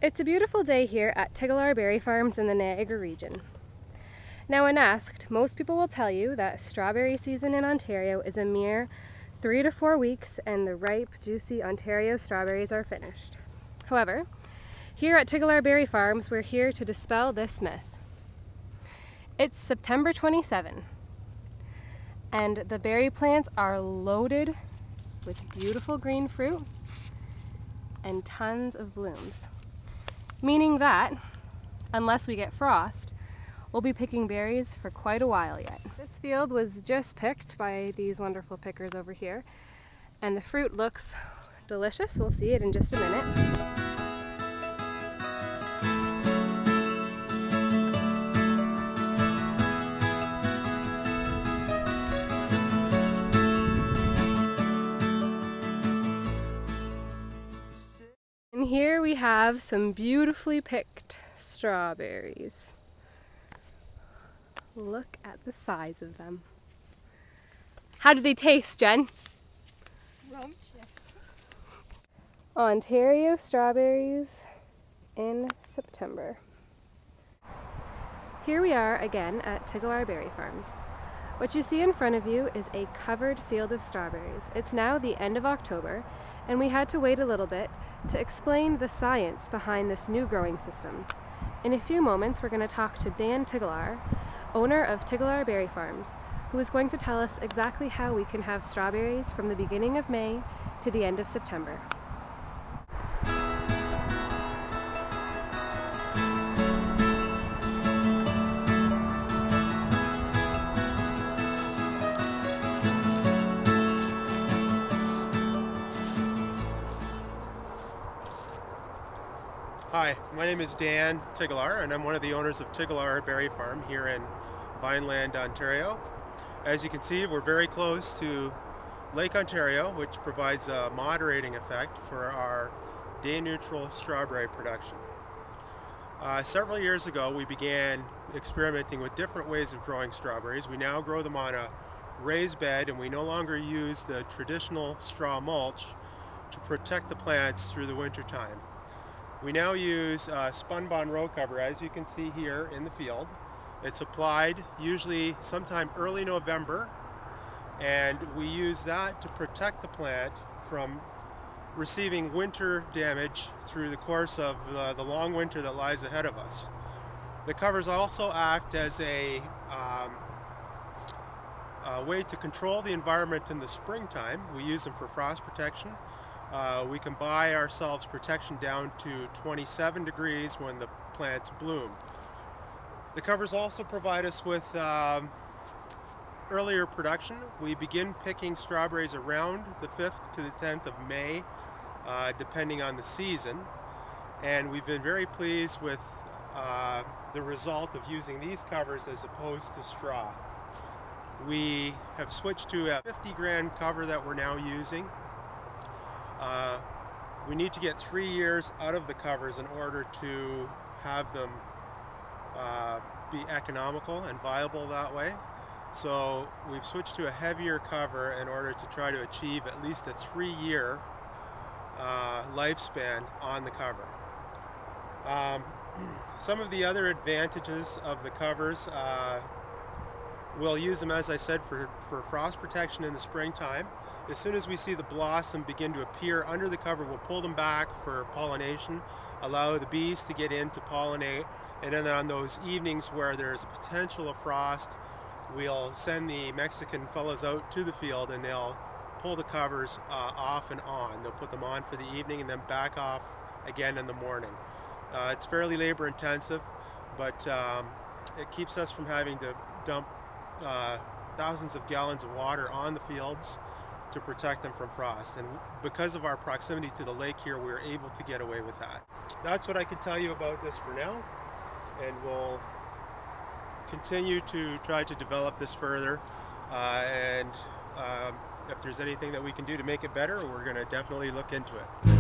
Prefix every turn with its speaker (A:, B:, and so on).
A: It's a beautiful day here at Tigchelaar Berry Farms in the Niagara region. Now when asked, most people will tell you that strawberry season in Ontario is a mere 3 to 4 weeks and the ripe, juicy Ontario strawberries are finished. However, here at Tigchelaar Berry Farms, we're here to dispel this myth. It's September 27, and the berry plants are loaded with beautiful green fruit and tons of blooms. Meaning that, unless we get frost, we'll be picking berries for quite a while yet. This field was just picked by these wonderful pickers over here, and the fruit looks delicious. We'll see it in just a minute. And here we have some beautifully picked strawberries. Look at the size of them. How do they taste, Jen?
B: Scrumptious.
A: Ontario strawberries in September. Here we are again at Tigchelaar Berry Farms. What you see in front of you is a covered field of strawberries. It's now the end of October, and we had to wait a little bit to explain the science behind this new growing system. In a few moments, we're going to talk to Dan Tigchelaar, owner of Tigchelaar Berry Farms, who is going to tell us exactly how we can have strawberries from the beginning of May to the end of September.
C: Hi, my name is Dan Tigchelaar, and I'm one of the owners of Tigchelaar Berry Farm here in Vineland, Ontario. As you can see, we're very close to Lake Ontario, which provides a moderating effect for our day-neutral strawberry production. Several years ago, we began experimenting with different ways of growing strawberries. We now grow them on a raised bed, and we no longer use the traditional straw mulch to protect the plants through the winter time. We now use spun-bond row cover, as you can see here in the field. It's applied usually sometime early November, and we use that to protect the plant from receiving winter damage through the course of the long winter that lies ahead of us. The covers also act as a way to control the environment in the springtime. We use them for frost protection. We can buy ourselves protection down to 27 degrees when the plants bloom. The covers also provide us with earlier production. We begin picking strawberries around the 5th to the 10th of May, depending on the season. And we've been very pleased with the result of using these covers as opposed to straw. We have switched to a 50-gram cover that we're now using. We need to get 3 years out of the covers in order to have them be economical and viable that way. So we've switched to a heavier cover in order to try to achieve at least a 3-year lifespan on the cover. Some of the other advantages of the covers, we'll use them, as I said, for frost protection in the springtime. As soon as we see the blossom begin to appear under the cover, we'll pull them back for pollination, allow the bees to get in to pollinate, and then on those evenings where there's a potential of frost, we'll send the Mexican fellows out to the field and they'll pull the covers off and on. They'll put them on for the evening and then back off again in the morning. It's fairly labor intensive, but it keeps us from having to dump thousands of gallons of water on the fields to protect them from frost, and because of our proximity to the lake here, we're able to get away with that. That's what I can tell you about this for now, and we'll continue to try to develop this further, and if there's anything that we can do to make it better, we're going to definitely look into it.